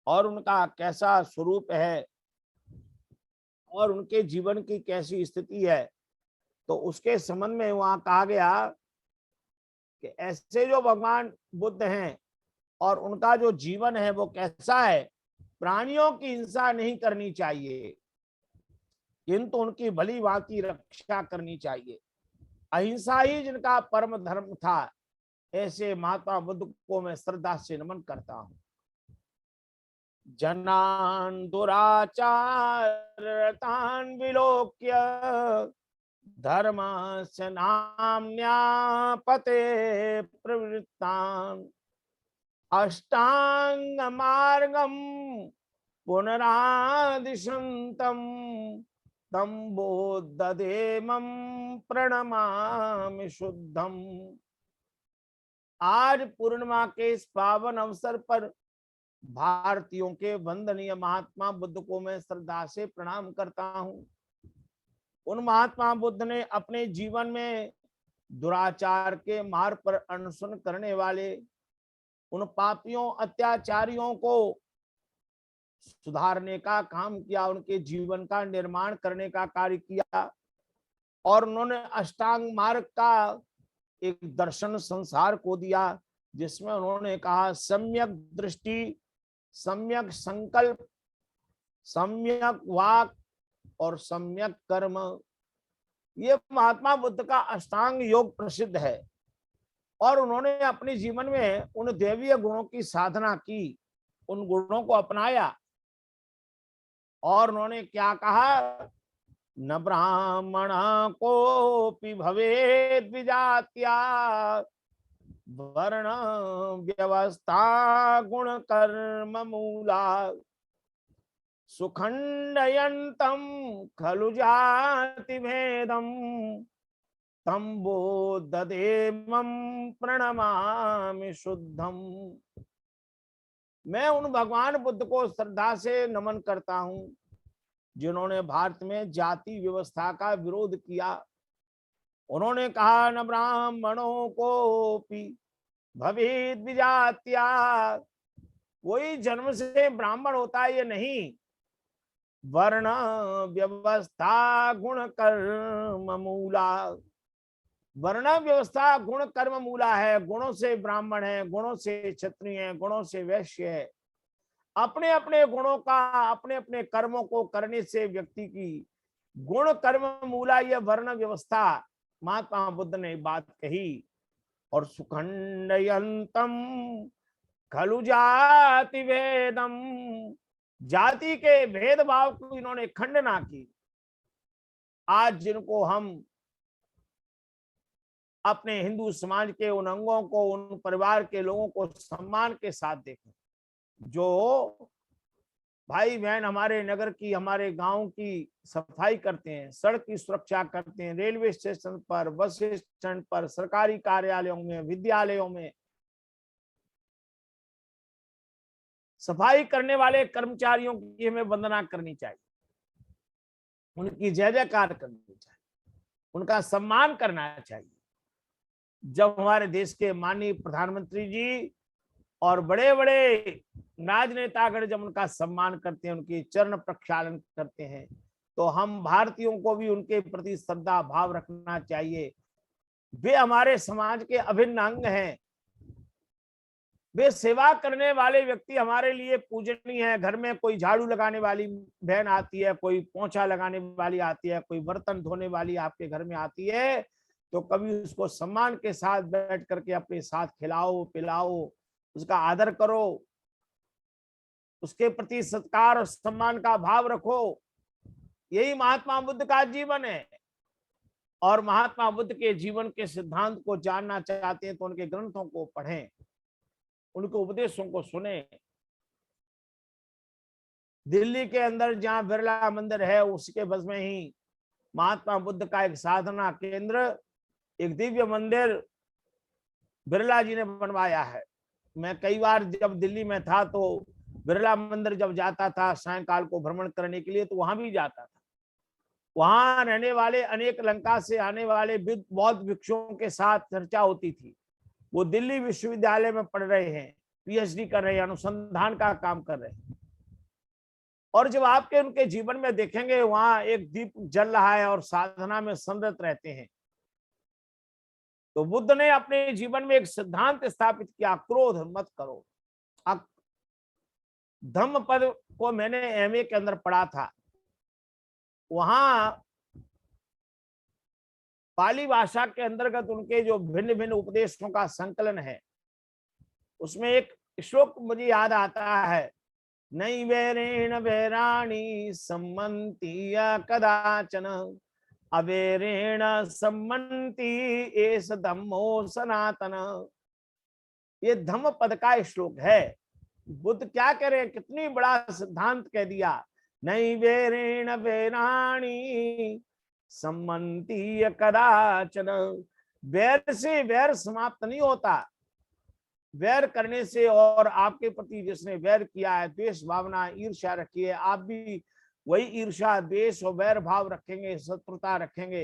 और उनका कैसा स्वरूप है और उनके जीवन की कैसी स्थिति है, तो उसके संबंध में वहां कहा गया कि ऐसे जो भगवान बुद्ध हैं और उनका जो जीवन है वो कैसा है। प्राणियों की हिंसा नहीं करनी चाहिए, किंतु उनकी भली भांति रक्षा करनी चाहिए। अहिंसा ही जिनका परम धर्म था, ऐसे महात्मा बुद्ध को मैं श्रद्धा से नमन करता हूं। जनान दुराचारतान विलोक्य धर्मस्य नाम्न्या पते प्रवृत्तान अष्टांग मार्गम पुनरादिशंतम तम बोद्धदेमं प्रणमामि शुद्धम। आज पूर्णिमा के इस पावन अवसर पर भारतीयों के वंदनीय महात्मा बुद्ध को मैं श्रद्धा से प्रणाम करता हूं। उन महात्मा बुद्ध ने अपने जीवन में दुराचार के मार्ग पर अनुसरण करने वाले उन पापियों अत्याचारियों को सुधारने का काम किया, उनके जीवन का निर्माण करने का कार्य किया और उन्होंने अष्टांग मार्ग का एक दर्शन संसार को दिया, जिसमें उन्होंने कहा सम्यक दृष्टि, सम्यक संकल्प, सम्यक वाक और सम्यक कर्म। ये महात्मा बुद्ध का अष्टांग योग प्रसिद्ध है और उन्होंने अपने जीवन में उन दैवीय गुणों की साधना की, उन गुणों को अपनाया और उन्होंने क्या कहा, न ब्राह्मण कोपि भवेद विजात्या वर्ण व्यवस्था गुण कर्म मूला सुखंडयन्तम खलु जाति भेदम तम बोद्धदेमं प्रणमामि शुद्धम। मैं उन भगवान बुद्ध को श्रद्धा से नमन करता हूं जिन्होंने भारत में जाति व्यवस्था का विरोध किया। उन्होंने कहा न ब्राह्मणों को भवेद विजात्या, कोई जन्म से ब्राह्मण होता है ये नहीं, वर्ण व्यवस्था गुण कर्म मूला। वर्ण व्यवस्था गुण कर्म मूला है, गुणों से ब्राह्मण है, गुणों से क्षत्रिय है, गुणों से वैश्य है। अपने अपने गुणों का अपने अपने कर्मों को करने से व्यक्ति की गुण कर्म मूला यह वर्ण व्यवस्था महात्मा बुद्ध ने बात कही। और सुखंडयंतम खलु जाति भेदम, जाति के भेदभाव को इन्होंने खंडना की। आज जिनको हम अपने हिंदू समाज के उन अंगों को, उन परिवार के लोगों को सम्मान के साथ देखें, जो भाई बहन हमारे नगर की, हमारे गांव की सफाई करते हैं, सड़क की सुरक्षा करते हैं, रेलवे स्टेशन पर, बस स्टैंड पर, सरकारी कार्यालयों में, विद्यालयों में सफाई करने वाले कर्मचारियों की हमें वंदना करनी चाहिए, उनकी जय जयकार करनी चाहिए, उनका सम्मान करना चाहिए। जब हमारे देश के माननीय प्रधानमंत्री जी और बड़े बड़े राजनेतागण जब उनका सम्मान करते हैं, उनके चरण प्रक्षालन करते हैं, तो हम भारतीयों को भी उनके प्रति श्रद्धा भाव रखना चाहिए। वे हमारे समाज के अभिन्न अंग हैं, वे सेवा करने वाले व्यक्ति हमारे लिए पूजनीय है। घर में कोई झाड़ू लगाने वाली बहन आती है, कोई पोंछा लगाने वाली आती है, कोई बर्तन धोने वाली आपके घर में आती है, तो कभी उसको सम्मान के साथ बैठ करके अपने साथ खिलाओ पिलाओ, उसका आदर करो, उसके प्रति सत्कार और सम्मान का भाव रखो। यही महात्मा बुद्ध का जीवन है। और महात्मा बुद्ध के जीवन के सिद्धांत को जानना चाहते हैं तो उनके ग्रंथों को पढ़ें, उनके उपदेशों को सुने। दिल्ली के अंदर जहां बिरला मंदिर है, उसके बस में ही महात्मा बुद्ध का एक साधना केंद्र, एक दिव्य मंदिर बिरला जी ने बनवाया है। मैं कई बार जब दिल्ली में था तो बिरला मंदिर जब जाता था सायंकाल को भ्रमण करने के लिए, तो वहां भी जाता था। वहां रहने वाले अनेक लंका से आने वाले बौद्ध भिक्षुओं के साथ चर्चा होती थी। वो दिल्ली विश्वविद्यालय में पढ़ रहे हैं, पीएचडी कर रहे हैं, अनुसंधान का काम कर रहे हैं। और जब आपके उनके जीवन में देखेंगे वहां एक दीप जल रहा है और साधना में संरत रहते हैं, तो बुद्ध ने अपने जीवन में एक सिद्धांत स्थापित किया, क्रोध मत करो। धम्म पद को मैंने एमए के अंदर पढ़ा था, वहां पाली भाषा के अंतर्गत उनके जो भिन्न भिन्न उपदेशों का संकलन है, उसमें एक श्लोक मुझे याद आता है, नई वैरेण वैराणी सम्मन्ति कदाचन अवेरेण सम्मन्ति एष धम्मो सनातन। ये धम्म पद का श्लोक है। बुद्ध क्या कह रहे हैं, कितनी बड़ा सिद्धांत कह दिया, नई वैरेण वैराणी सम्मन्ति कदाचन। वैर से वैर समाप्त नहीं होता, वैर करने से, और आपके प्रति जिसने वैर किया है, द्वेष भावना ईर्ष्या रखी है, आप भी वही ईर्ष्या द्वेष और वैर भाव रखेंगे, शत्रुता रखेंगे,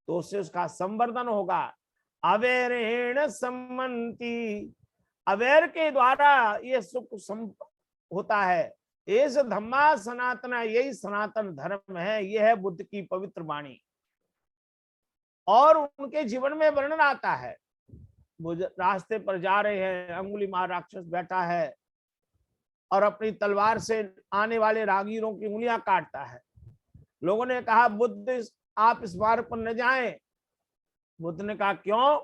तो उससे उसका संवर्धन होगा। अवैरेण सम्मन्ति, अवैर के द्वारा ये सुख होता है। एष धम्मा सनातन, यही सनातन धर्म है। यह है बुद्ध की पवित्र वाणी। और उनके जीवन में वर्णन आता है, वो रास्ते पर जा रहे हैं, अंगुलीमाल राक्षस बैठा है और अपनी तलवार से आने वाले रागीरों की उंगलियां काटता है। लोगों ने कहा, बुद्ध आप इस मार्ग पर न जाएं। बुद्ध ने कहा, क्यों?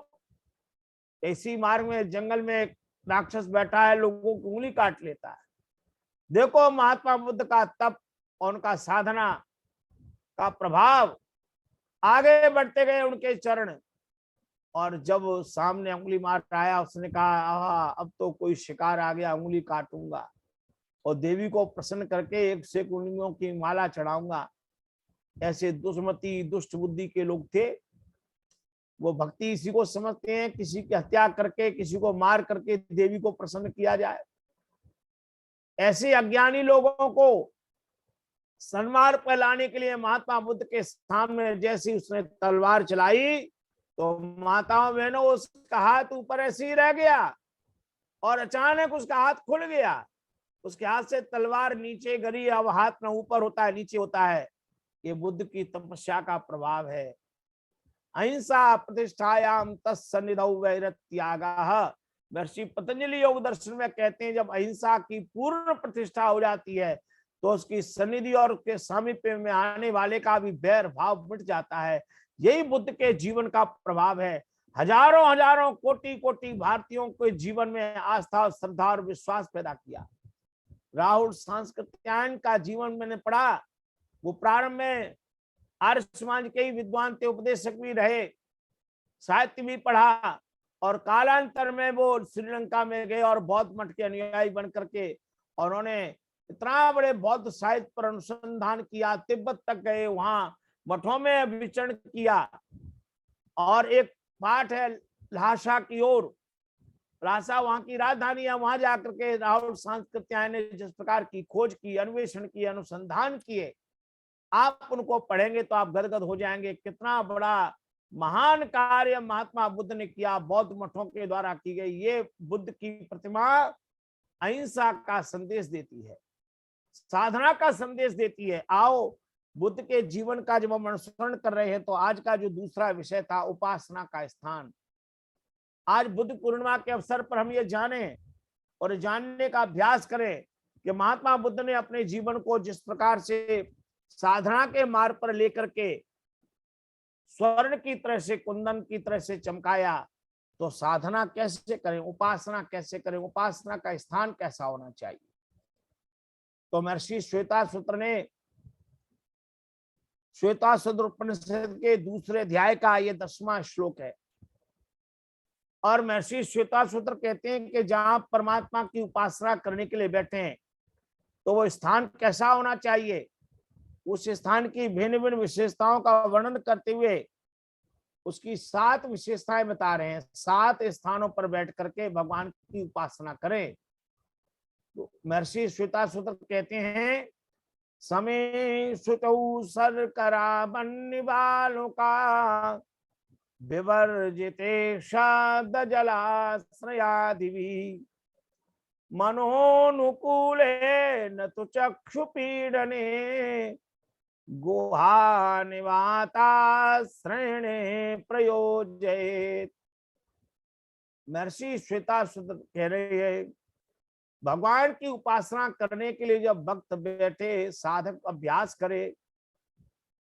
इसी मार्ग में जंगल में एक राक्षस बैठा है, लोगों की उंगली काट लेता है। देखो महात्मा बुद्ध का तप और उनका साधना का प्रभाव। आगे बढ़ते गए उनके चरण, और जब सामने उंगली मार आया, उसने कहा, अब तो कोई शिकार आ गया, उंगली काटूंगा और देवी को प्रसन्न करके 101 उंगलियों की माला चढ़ाऊंगा। ऐसे दुष्मति दुष्ट बुद्धि के लोग थे। वो भक्ति इसी को समझते हैं, किसी की हत्या करके, किसी को मार करके देवी को प्रसन्न किया जाए। ऐसे अज्ञानी लोगों को सन्मार्ग पर लाने के लिए महात्मा बुद्ध के सामने जैसी उसने तलवार चलाई, तो माताओं बहनों, उसका हाथ ऊपर ऐसे ही रह गया और अचानक उसका हाथ खुल गया। उसके हाथ से तलवार नीचे गिरी। अब हाथ न ऊपर होता है, नीचे होता है। ये बुद्ध की तपस्या का प्रभाव है। अहिंसा प्रतिष्ठायाम तत्सन्निधौ वैरत्यागः। महर्षि पतंजलि योग दर्शन में कहते हैं, जब अहिंसा की पूर्ण प्रतिष्ठा हो जाती है, तो उसकी सन्निधि और उसके सामीप्य में आने वाले का भी वैर भाव मिट जाता है। यही बुद्ध के जीवन का प्रभाव है। हजारों हजारों कोटि कोटि भारतीयों के जीवन में आस्था, श्रद्धा और विश्वास पैदा किया। राहुल सांस्कृत्यायन का जीवन मैंने पढ़ा। वो प्रारंभ में आर्य समाज के ही विद्वान थे, उपदेशक भी रहे, साहित्य भी पढ़ा, और कालांतर में वो श्रीलंका में गए और बौद्ध मठ के अनुयायी बन करके उन्होंने इतना बड़े बौद्ध साहित्य पर अनुसंधान किया। तिब्बत तक गए, वहां मठों में विचरण किया। और एक पाठ है लहासा की ओर, लहासा वहां की राजधानी है। वहां जाकर के राहुल सांस्कृत्यायन ने जिस प्रकार की खोज की, अन्वेषण की, अनुसंधान किए, आप उनको पढ़ेंगे तो आप गदगद हो जाएंगे। कितना बड़ा महान कार्य महात्मा बुद्ध ने किया, बौद्ध मठों के द्वारा की गई ये बुद्ध की प्रतिमा अहिंसा का संदेश देती है, साधना का संदेश देती है। आओ बुद्ध के जीवन का जब हम अनुसरण कर रहे हैं, तो आज का जो दूसरा विषय था, उपासना का स्थान, आज बुद्ध पूर्णिमा के अवसर पर हम ये जाने और जानने का अभ्यास करें कि महात्मा बुद्ध ने अपने जीवन को जिस प्रकार से साधना के मार्ग पर लेकर के स्वर्ण की तरह से, कुंदन की तरह से चमकाया, तो साधना कैसे करें, उपासना कैसे करें, उपासना का स्थान कैसा होना चाहिए। तो महर्षि श्वेतासूत्र ने, श्वेतासूत्र उपनिषद के दूसरे अध्याय का ये 10वां श्लोक है। और महर्षि श्वेतासूत्र कहते हैं कि जहां परमात्मा की उपासना करने के लिए बैठे हैं, तो वो स्थान कैसा होना चाहिए। उस स्थान की भिन्न भिन्न विशेषताओं का वर्णन करते हुए उसकी 7 विशेषताएं बता रहे हैं। 7 स्थानों पर बैठ करके भगवान की उपासना करें। तो महर्षि श्वेतासूत्र कहते हैं, समय सुतौ सरकरा बन्निबालों का विवर्जिते शब्द जलाश्रयादिवी मनोनुकूले न तो चक्षु पीडने गुहा निवाता श्रेणे प्रयोजयेत्। महर्षि श्वेता सुत कह रही है, भगवान की उपासना करने के लिए जब भक्त बैठे, साधक अभ्यास करे,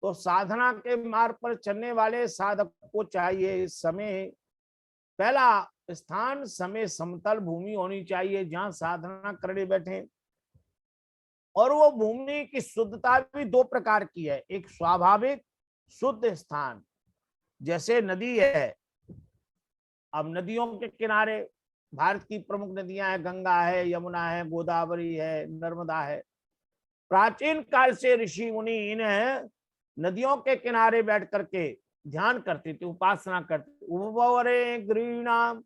तो साधना के मार्ग पर चलने वाले साधक को चाहिए इस समय पहला स्थान समय समतल भूमि होनी चाहिए जहां साधना करने बैठे। और वो भूमि की शुद्धता भी दो प्रकार की है, एक स्वाभाविक शुद्ध स्थान जैसे नदी है। अब नदियों के किनारे भारत की प्रमुख नदियां हैं, गंगा है, यमुना है, गोदावरी है, नर्मदा है। प्राचीन काल से ऋषि मुनि इन नदियों के किनारे बैठ करके ध्यान करते थे, उपासना करते। उपवरे गृणाम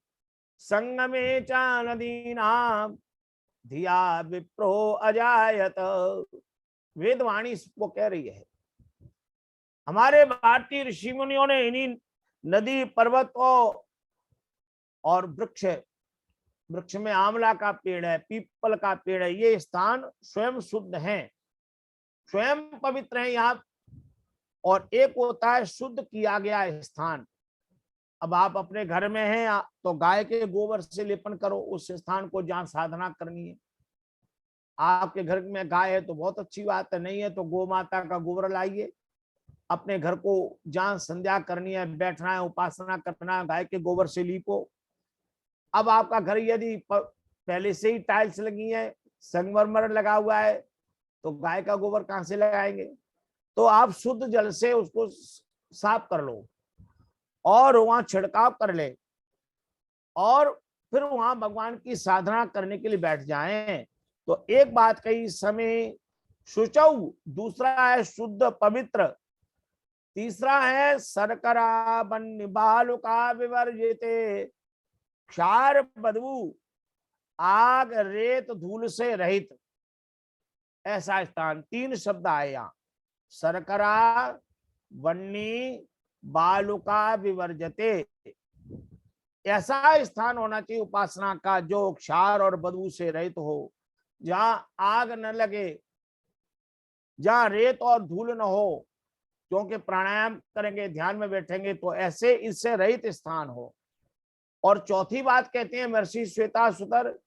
संगमे च नदीनाम धिया विप्रो अजायत। वेदवाणी इसको कह रही है। हमारे भारतीय ऋषि मुनियों ने इन्हीं नदी पर्वतों और वृक्ष में आंवला का पेड़ है, पीपल का पेड़ है, ये स्थान स्वयं शुद्ध हैं, स्वयं पवित्र है यहाँ। और एक होता है शुद्ध किया गया स्थान। अब आप अपने घर में हैं तो गाय के गोबर से लेपन करो उस स्थान को जहां साधना करनी है। आपके घर में गाय है तो बहुत अच्छी बात है, नहीं है तो गौ माता का गोबर लाइए, अपने घर को जहां संध्या करनी है, बैठना है, उपासना करना है, गाय के गोबर से लीपो। अब आपका घर यदि पहले से ही टाइल्स लगी है, संगमरमर लगा हुआ है, तो गाय का गोबर कहां से लगाएंगे? तो आप शुद्ध जल से उसको साफ कर लो और वहां छिड़काव कर ले और फिर वहां भगवान की साधना करने के लिए बैठ जाएं। तो एक बात कही, समय शुचौ, दूसरा है शुद्ध पवित्र, तीसरा है शर्करा बन्नी बालुका विवर्जिते, क्षार बदबू आग रेत धूल से रहित, ऐसा स्थान। तीन शब्द आए यहाँ, शर्करा वन्नी बालुका विवर्जते। ऐसा स्थान होना चाहिए उपासना का जो क्षार और बदबू से रहित हो, जहां आग न लगे, जहां रेत और धूल न हो, क्योंकि प्राणायाम करेंगे, ध्यान में बैठेंगे तो ऐसे इससे रहित स्थान हो। और चौथी बात कहते हैं महर्षि श्वेता सुतर,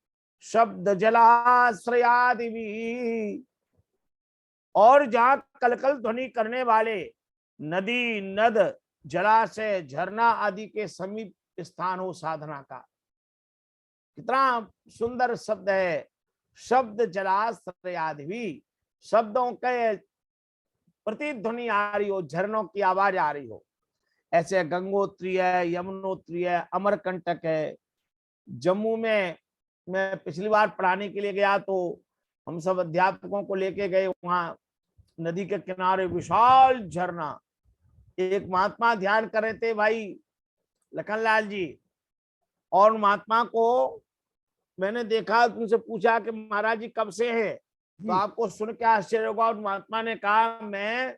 शब्द जलाश्रयादि भी, और जहां कलकल ध्वनि करने वाले नदी, नद, जलाशय, झरना आदि के समीप स्थान हो साधना का। कितना सुंदर शब्द है, शब्द जलाश्रयादि भी, शब्दों के प्रतिध्वनि आ रही हो, झरनों की आवाज आ रही हो। ऐसे गंगोत्री है, यमुनोत्री है, अमरकंटक है। जम्मू में मैं पिछली बार पढ़ाने के लिए गया तो हम सब अध्यापकों को लेके गए, वहां नदी के किनारे विशाल झरना, एक महात्मा ध्यान कर रहे थे भाई लखनलाल जी, और महात्मा को मैंने देखा, उनसे पूछा कि महाराज जी कब से हैं? तो आपको सुन के आश्चर्य होगा, और महात्मा ने कहा मैं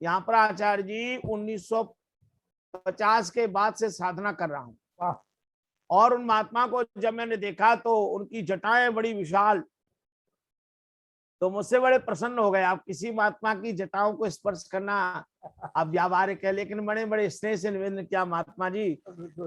यहाँ पर आचार्य जी 1950 के बाद से साधना कर रहा हूँ। और उन महात्मा को जब मैंने देखा तो उनकी जटाएं बड़ी विशाल, तो मुझसे बड़े प्रसन्न हो गए। आप किसी महात्मा की जटाओं को स्पर्श करना आप व्यावहारिक है, लेकिन बड़े बड़े स्नेह से निवेदन किया, महात्मा जी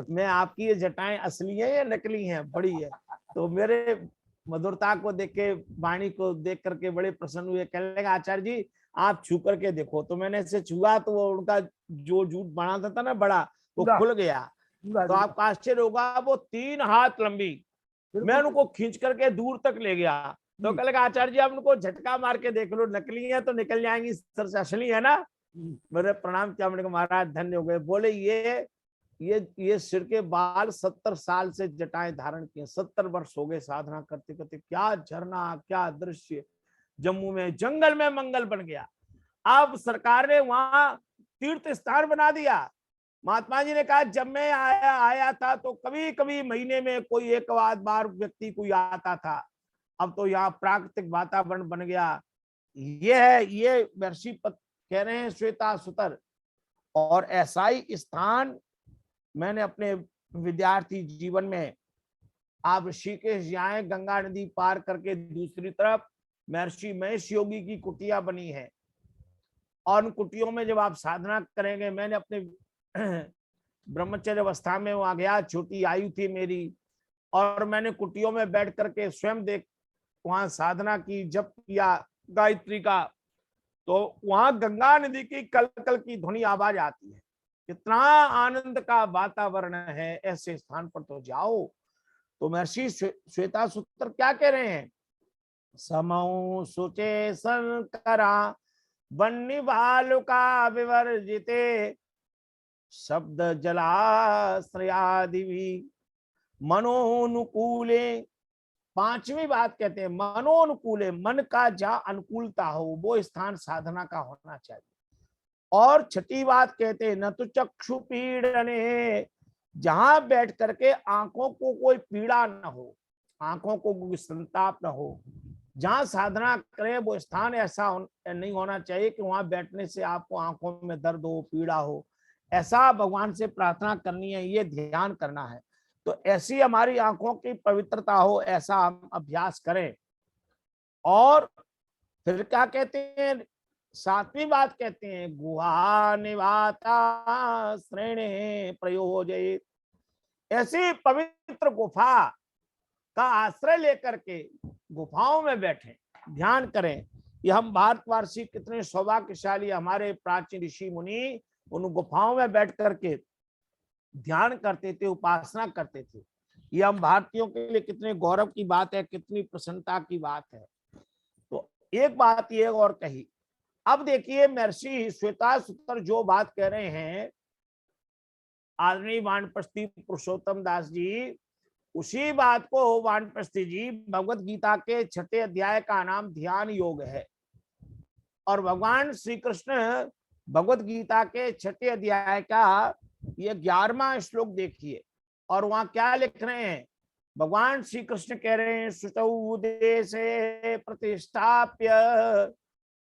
मैं आपकी ये जटाएं असली है या नकली हैं? बड़ी है। तो मेरे मधुरता को देख के, वाणी को देख करके बड़े प्रसन्न हुए। कहने लगा आचार्य जी आप छू करके देखो। तो मैंने इसे छुआ तो वो उनका जो जूट बना था ना बड़ा, वो खुल गया। तो आपका आश्चर्य होगा, वो 3 हाथ लंबी, मैं उनको खींच करके दूर तक ले गया। तो कह लगा आचार्य जी आप उनको झटका मार के देख लो, नकली है तो निकल जाएंगी, असली है ना? मेरे प्रणाम किया, मैंने कहा महाराज धन्य हो गए। बोले ये सिर के बाल 70 साल से जटाएं धारण किए, 70 वर्ष हो गए साधना करते करते। क्या झरना, क्या दृश्य, जम्मू में जंगल में मंगल बन गया। अब सरकार ने वहां तीर्थ स्थान बना दिया। महात्मा जी ने कहा जब मैं आया था तो कभी कभी महीने में कोई एक बार व्यक्ति कोई आता था, अब तो यहाँ प्राकृतिक वातावरण बन गया। ये महर्षि कह रहे हैं श्वेता सुतर। और ऐसा ही स्थान मैंने अपने विद्यार्थी जीवन में आप ऋषिकेश जाएं, गंगा नदी पार करके दूसरी तरफ महर्षि महेश योगी की कुटिया बनी है, और उन कुटियों में जब आप साधना करेंगे, मैंने अपने ब्रह्मचर्य अवस्था में वहां गया, छोटी आयु थी मेरी, और मैंने कुटियों में बैठ करके स्वयं देख वहां साधना की, जप किया गायत्री का, तो वहां गंगा नदी की कल कल की ध्वनि आवाज आती है। कितना आनंद का वातावरण है, ऐसे स्थान पर तो जाओ। तो महर्षि श्वेता सूत्र क्या कह रहे हैं? समौ सुचे संकरा वन्नी बालुका विवर्जिते शब्द जलाश्रयादि मनोनुकूले। पांचवी बात कहते हैं मनोनुकूले, मन का जहां अनुकूलता हो वो स्थान साधना का होना चाहिए। और छठी बात कहते हैं न तो चक्षु पीड़ने, जहां बैठ करके आंखों को कोई पीड़ा न हो, आंखों को कोई संताप न हो। जहां साधना करें वो स्थान ऐसा नहीं होना चाहिए कि वहां बैठने से आपको आंखों में दर्द हो, पीड़ा हो। ऐसा भगवान से प्रार्थना करनी है, ये ध्यान करना है। तो ऐसी हमारी आंखों की पवित्रता हो, ऐसा हम अभ्यास करें। और फिर क्या कहते हैं? सातवीं बात कहते हैं गुहा निवाता श्रेणे प्रयोजयित। ऐसी पवित्र गुफा का आश्रय लेकर के गुफाओं में बैठे ध्यान करें। ये हम भारतवासी कितने सौभाग्यशाली, हमारे प्राचीन ऋषि मुनि उन गुफाओं में बैठ करके ध्यान करते थे, उपासना करते थे। ये हम भारतीयों के लिए कितने गौरव की बात है, कितनी प्रसन्नता की बात है। तो एक बात ये और कही। अब देखिए महर्षि श्वेता सूत्र जो बात कह रहे हैं आदरणीय वानप्रस्थी पुरुषोत्तम दास जी, उसी बात को वानप्रस्थी जी भगवत गीता के 6ठे अध्याय का नाम ध्यान योग है। और भगवान श्री कृष्ण भगवत गीता के 6ठे अध्याय का ये 11वां श्लोक देखिए, और वहां क्या लिख रहे हैं? भगवान श्री कृष्ण कह रहे हैं शुचौ देशे प्रतिष्ठाप्य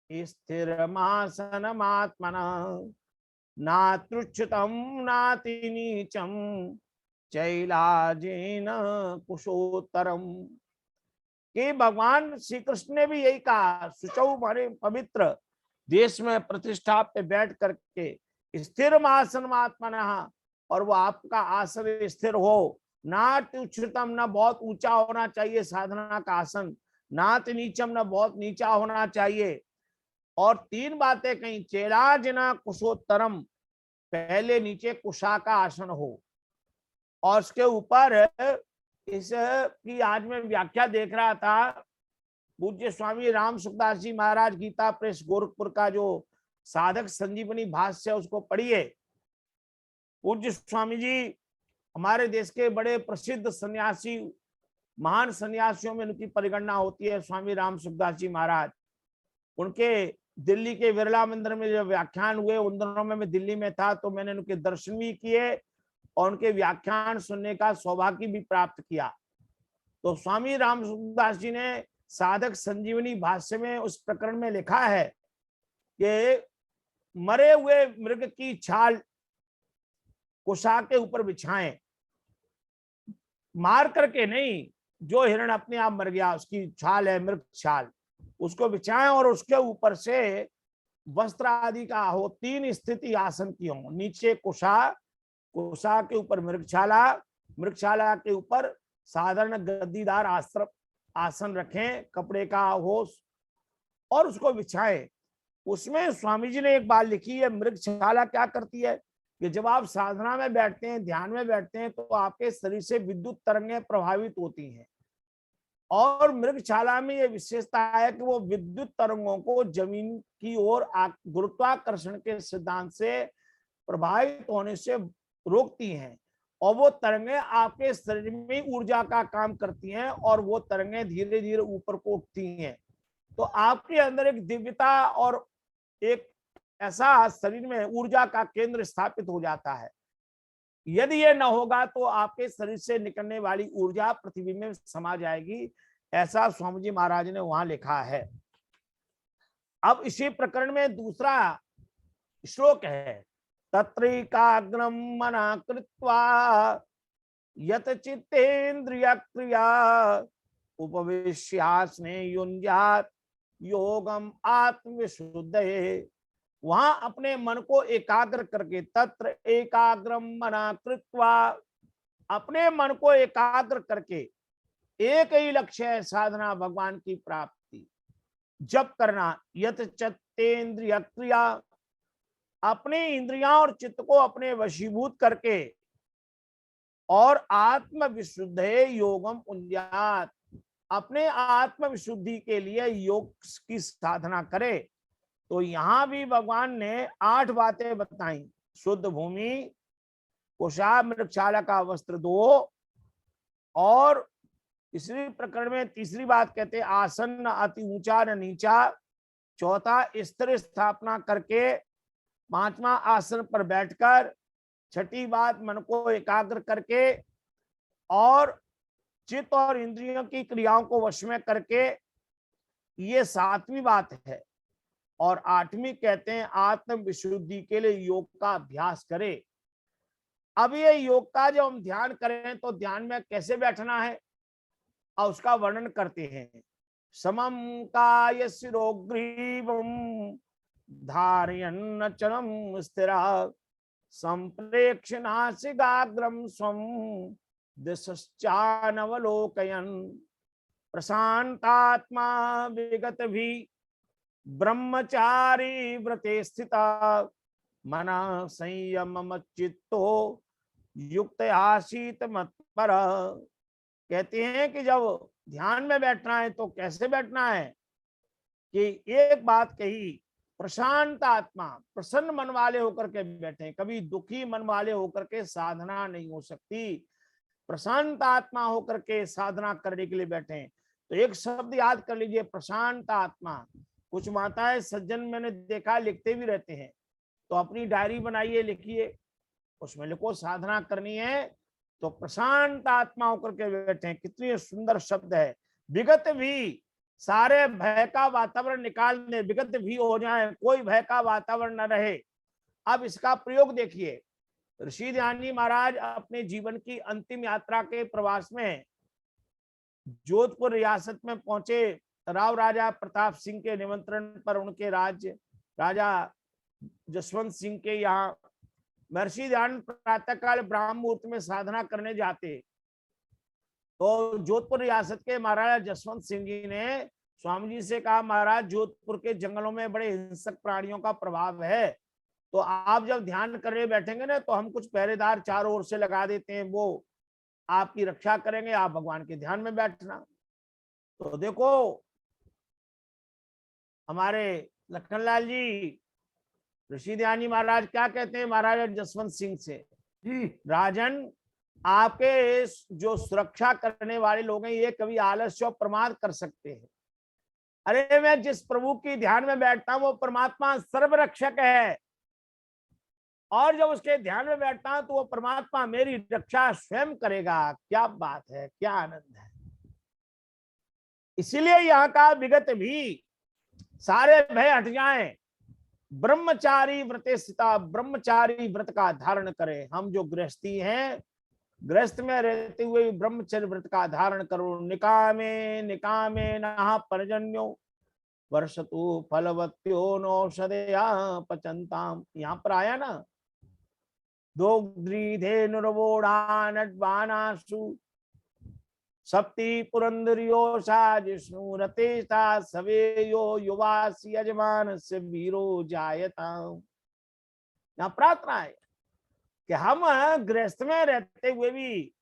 स्थिरमासनमात्मना नात्रुच्युतम नाति नीचम चैलाजेन कुशोत्तरम। कि भगवान श्री कृष्ण ने भी यही कहा, शुचौ माने पवित्र, देश में प्रतिष्ठा पे बैठ करके स्थिर आसन आत्मना, और वो आपका आसन स्थिर हो, नात उच्चतम, न बहुत ऊंचा होना चाहिए साधना का आसन, नात नीचम, न बहुत नीचा होना चाहिए। और तीन बातें कहीं, चेलाजना कुशोत्तरम, पहले नीचे कुशा का आसन हो, और उसके ऊपर इसकी आज मैं व्याख्या देख रहा था, पूज्य स्वामी राम सुखदास जी महाराज गीता प्रेस गोरखपुर का जो साधक संजीवनी भाष्य है उसको पढ़िए। पूज्य स्वामी जी हमारे देश के बड़े प्रसिद्ध सन्यासी, महान सन्यासियों में उनकी परिगणना होती है स्वामी राम सुखदास जी महाराज। उनके दिल्ली के बिरला मंदिर में जब व्याख्यान हुए, उन दिनों में मैं दिल्ली में था, तो मैंने उनके दर्शन भी किए और उनके व्याख्यान सुनने का सौभाग्य भी प्राप्त किया। तो स्वामी राम सुखदास जी ने साधक संजीवनी भाष्य में उस प्रकरण में लिखा है कि मरे हुए मृग की छाल कुशा के ऊपर बिछाएं, मार करके नहीं, जो हिरण अपने आप मर गया उसकी छाल है, मृग छाल, उसको बिछाएं और उसके ऊपर से वस्त्र आदि का हो, 3 स्थिति आसन की हो, नीचे कुशा, कुशा के ऊपर मृगशाला, मृगशाला के ऊपर साधारण गद्दीदार आसन रखें, कपड़े का हो, और उसको बिछाएं। उसमें स्वामी जी ने एक बात लिखी है, मृगशाला क्या करती है कि जब आप साधना में बैठते हैं, ध्यान में बैठते हैं, तो आपके शरीर से विद्युत तरंगें प्रभावित होती हैं, और मृगशाला में यह विशेषता है कि वो विद्युत तरंगों को जमीन की ओर गुरुत्वाकर्षण के सिद्धांत से प्रभावित होने से रोकती हैं, और वो तरंगें आपके शरीर में ऊर्जा का काम करती हैं, और वो तरंगें धीरे धीरे ऊपर को उठती हैं। तो आपके अंदर एक दिव्यता और एक ऐसा शरीर में ऊर्जा का केंद्र स्थापित हो जाता है। यदि ये न होगा तो आपके शरीर से निकलने वाली ऊर्जा पृथ्वी में समा जाएगी, ऐसा स्वामी जी महाराज ने वहां लिखा है। अब इसी प्रकरण में दूसरा श्लोक है, तत्रैकाग्रम मना कृत्वा यत चित्तेन्द्रिय क्रिया उपविश्यासने युञ्जात योगम आत्मविशुद्धये। वहां अपने मन को एकाग्र करके, तत्र एकाग्रम मना कृत्वा, अपने मन को एकाग्र करके, एक ही लक्ष्य है साधना, भगवान की प्राप्ति, जप करना। यत चित्तेन्द्रिय क्रिया, अपने इंद्रियां और चित्त को अपने वशीभूत करके, और आत्म विशुद्ध योगम उन्यात, अपने आत्म विशुद्धि के लिए योग की साधना करे। तो यहां भी भगवान ने 8 बातें बताई। शुद्ध भूमि, कुशा मृक्षाला का वस्त्र दो, और तीसरी प्रकरण में तीसरी बात कहते हैं आसन न अति ऊंचा न नीचा। चौथा स्थिर स्थापना करके, पांचवा आसन पर बैठकर, छठी बात मन को एकाग्र करके और चित्त और इंद्रियों की क्रियाओं को वश में करके, ये 7वीं बात है। और 8वीं कहते हैं आत्म विशुद्धि के लिए योग का अभ्यास करें। अब ये योग का जब हम ध्यान करें तो ध्यान में कैसे बैठना है और उसका वर्णन करते हैं। समम काय शिरोग्रीवम धारयन् चरम स्थिरा संप्रेक्ष्य नासिकाग्रम स्वम दिशश्चानवलोकयन् प्रशांतात्मा विगत भी ब्रह्मचारी व्रते स्थिता मना संयम चित्तो युक्त आसीत मत्पर। कहते हैं कि जब ध्यान में बैठना है तो कैसे बैठना है, कि एक बात कही, प्रशांत आत्मा, प्रसन्न मन वाले होकर के बैठे। कभी दुखी मन वाले होकर के साधना नहीं हो सकती। प्रशांत आत्मा होकर के साधना करने के लिए बैठे। तो एक शब्द याद कर लीजिए, प्रशांत आत्मा। कुछ माताएं सज्जन मैंने देखा लिखते भी रहते हैं, तो अपनी डायरी बनाइए, लिखिए, उसमें लिखो साधना करनी है तो प्रशांत आत्मा होकर के बैठे। कितनी सुंदर शब्द है। विगत भी, सारे भय का वातावरण निकाल दे, विगत भी हो जाए, कोई भय का वातावरण न रहे। अब इसका प्रयोग देखिए। ऋषि ध्यानी महाराज अपने जीवन की अंतिम यात्रा के प्रवास में जोधपुर रियासत में पहुंचे। राव राजा प्रताप सिंह के निमंत्रण पर उनके राज्य राजा जसवंत सिंह के यहाँ महर्षि ध्यान प्रातःकाल ब्राह्म मुहूर्त में साधना करने जाते। तो जोधपुर रियासत के महाराजा जसवंत सिंह जी ने स्वामी जी से कहा, महाराज जोधपुर के जंगलों में बड़े हिंसक प्राणियों का प्रभाव है, तो आप जब ध्यान करने बैठेंगे ना तो हम कुछ पहरेदार चारों ओर से लगा देते हैं, वो आपकी रक्षा करेंगे, आप भगवान के ध्यान में बैठना। तो देखो हमारे लखनलाल जी, ऋषि ध्यानी महाराज क्या कहते हैं महाराजा जसवंत सिंह से, जी राजन, आपके जो सुरक्षा करने वाले लोग हैं ये कभी आलस्य और प्रमाद कर सकते हैं। अरे मैं जिस प्रभु की ध्यान में बैठता हूं वो परमात्मा सर्वरक्षक है, और जब उसके ध्यान में बैठता हूं तो वो परमात्मा मेरी रक्षा स्वयं करेगा। क्या बात है, क्या आनंद है। इसीलिए यहाँ का विगत भी, सारे भय हट जाएं, ब्रह्मचारी व्रते स्थिता, ब्रह्मचारी व्रत का धारण करें। हम जो गृहस्थी हैं, गृहस्थ में रहते हुए ब्रह्मचर्य व्रत का धारण करो। निकामे निकामे नः पर्जन्यो वर्षतु फलवत्यो नौषधया पचंताम। यहाँ पर आया ना, दोग्ध्रीधेनुर्वोढानड्वानासु सप्ति पुरंदरियोषा जिष्णु रतेषा सवेयो युवासी यजमान से वीरो जायता। यहाँ प्रार्थना है कि हम गृहस्थ में रहते हुए भी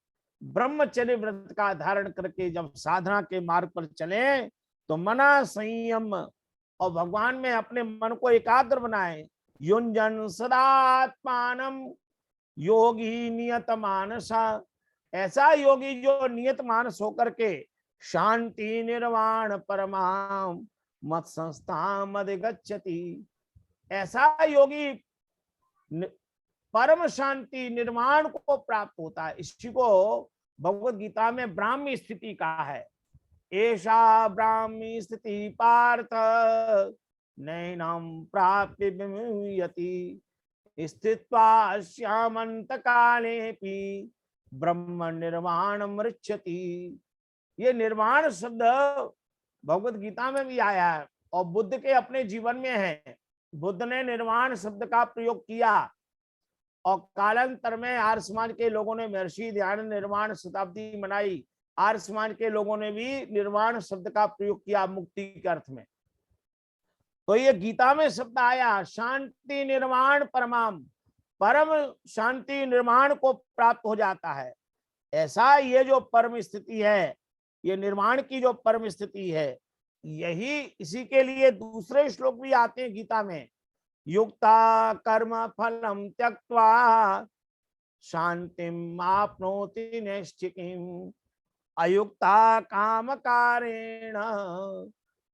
ब्रह्मचर्य व्रत का धारण करके जब साधना के मार्ग पर चले तो मना संयम और भगवान में अपने मन को एकाग्र बनाए। युंजन सदात्मानम योगी नियत मानसा, ऐसा योगी जो नियत मानस होकर के शांति निर्वाण परमाम मत संस्था मद गच्छति, ऐसा योगी परम शांति निर्माण को प्राप्त होता है। इसी को भगवत गीता में ब्राह्मी स्थिति कहा है। ऐसा ब्राह्मी स्थिति पार्थ नैनम प्राप्य विमुह्यति स्थित्वा श्यामंत कालेपि ब्रह्म निर्वाण मृच्छति। ये निर्वाण शब्द भगवत गीता में भी आया है और बुद्ध के अपने जीवन में है। बुद्ध ने निर्वाण शब्द का प्रयोग किया और कालांतर में आर्य समाज के लोगों ने महर्षि ध्यान निर्वाण शताब्दी मनाई। आर्य समाज के लोगों ने भी निर्वाण शब्द का प्रयोग किया मुक्ति के अर्थ में। तो ये गीता में शब्द आया शांति निर्वाण परमाम, परम शांति निर्वाण को प्राप्त हो जाता है। ऐसा ये जो परम स्थिति है, ये निर्वाण की जो परम स्थिति है, यही इसी के लिए दूसरे श्लोक भी आते हैं गीता में। युक्ता कर्म फलम त्यक्त्वा शांतिम आपनोति नैष्ठिकीम, अयुक्ता काम कारेण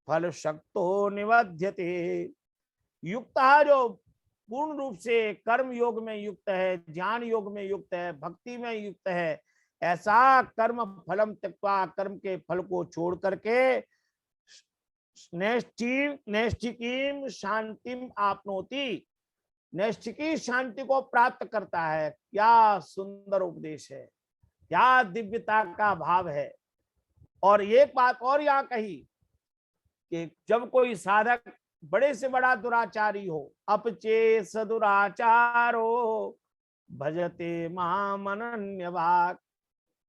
फल शक्तो निवध्यते। युक्ता जो पूर्ण रूप से कर्म योग में युक्त है, ज्ञान योग में युक्त है, भक्ति में युक्त है, ऐसा कर्म फलम त्यक्त्वा, कर्म के फल को छोड़ करके नैष्ठिकीम शांतिम आपनोति, नैष्ठिकी शांति को प्राप्त करता है। क्या सुंदर उपदेश है, क्या दिव्यता का भाव है। और एक बात और यहाँ कही कि जब कोई साधक बड़े से बड़ा दुराचारी हो, अपचे सदुराचारो भजते माम अनन्यभाक्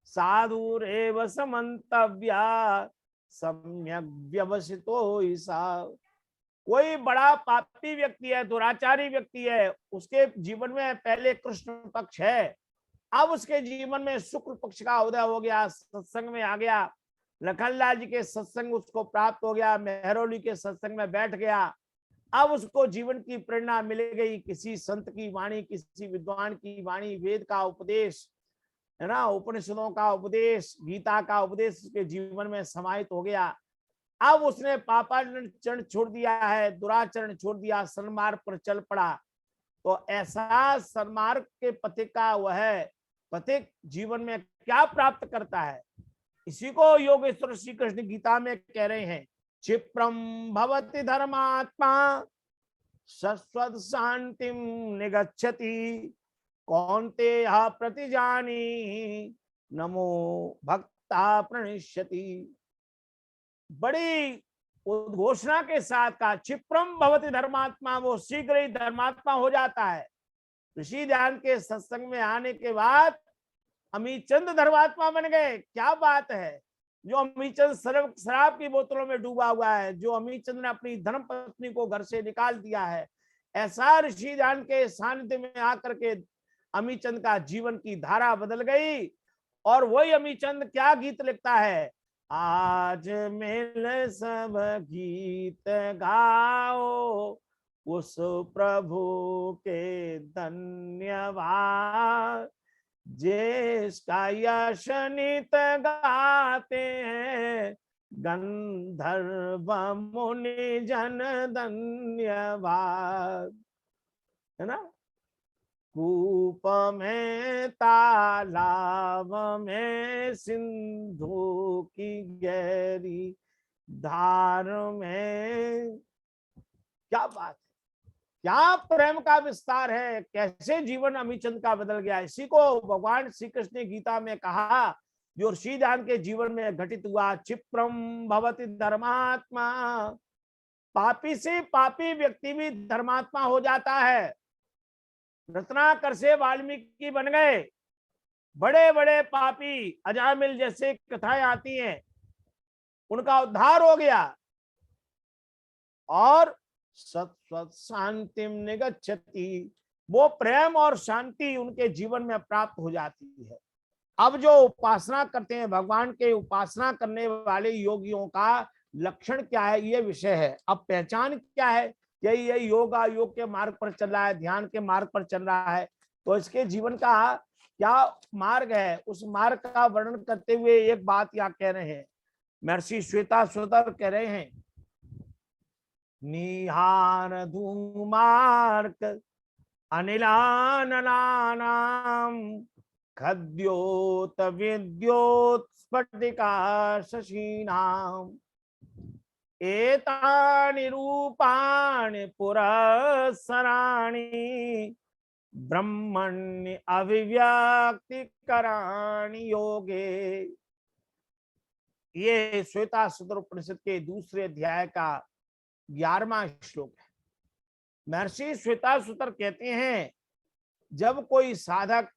साधुरेव समन्तव्या सम्यक व्यवसितो ईसा। कोई बड़ा पापी व्यक्ति है, दुराचारी व्यक्ति है, उसके जीवन में पहले कृष्ण पक्ष है, अब उसके जीवन में शुक्ल पक्ष का उदय हो गया, सत्संग में आ गया, लखनलाल जी के सत्संग उसको प्राप्त हो गया, मेहरौली के सत्संग में बैठ गया, अब उसको जीवन की प्रेरणा मिल गई, किसी संत की वाणी, किसी विद्वान की वाणी, वेद का उपदेश है ना, उपनिषदों का उपदेश, गीता का उपदेश उसके जीवन में समाहित हो गया। अब उसने पापाचरण छोड़ दिया है, दुराचरण छोड़ दिया, सन्मार्ग पर चल पड़ा। तो ऐसा सन्मार्ग के पथिक का वह पथिक जीवन में क्या प्राप्त करता है, इसी को योगेश्वर श्री कृष्ण गीता में कह रहे हैं। क्षिप्रम भवति धर्मात्मा शाश्वत शांतिम निगच्छति कौन्तेय प्रतिजानी नमो भक्ता प्रणिष्यति। बड़ी उद्घोषणा के साथ का क्षिप्रम भवति धर्मात्मा, वो शीघ्र ही धर्मात्मा हो जाता है। ऋषि ध्यान के सत्संग में आने के बाद अमीचंद धर्मात्मा बन गए। क्या बात है। जो अमीचंद शराब की बोतलों में डूबा हुआ है, जो अमीचंद ने अपनी धर्म पत्नी को घर से निकाल दिया है, ऐसा ऋषि ध्यान के सानिध्य में आकर के अमीचंद का जीवन की धारा बदल गई। और वही अमीचंद क्या गीत लिखता है, आज मिल सब गीत गाओ उस प्रभु के धन्यवाद, जिसका यश नित गाते हैं गंधर्व मुनि जन धन्यवाद। है ना, कूप में तालाब में सिंधु की गहरी धार में, क्या बात है, क्या प्रेम का विस्तार है, कैसे जीवन अमीचंद का बदल गया। इसी को भगवान श्री कृष्ण ने गीता में कहा, जो ऋषि ध्यान के जीवन में घटित हुआ। क्षिप्रम भवति धर्मात्मा, पापी से पापी व्यक्ति भी धर्मात्मा हो जाता है। रत्नाकर से वाल्मीकि बन गए, बड़े बड़े पापी अजामिल जैसे कथाएं आती हैं, उनका उद्धार हो गया और सत्वत शांतिम निगच्छति, वो प्रेम और शांति उनके जीवन में प्राप्त हो जाती है। अब जो उपासना करते हैं, भगवान के उपासना करने वाले योगियों का लक्षण क्या है, ये विषय है। अब पहचान क्या है, यही योग के मार्ग पर चल रहा है, ध्यान के मार्ग पर चल रहा है, तो इसके जीवन का क्या मार्ग है, उस मार्ग का वर्णन करते हुए एक बात यहाँ कह रहे हैं, महर्षि श्वेताश्वतर कह रहे हैं, निहार धूमार्क अनिलानलानाम खद्योत विद्योत स्फटिका शशीनाम एतानि रूपाणि पुरस्सराणि ब्रह्मण्य अभिव्यक्ति कराणि योगे। ये श्वेतासुतर उपनिषद के दूसरे अध्याय का 11वां श्लोक है। महर्षि श्वेतासुतर कहते हैं, जब कोई साधक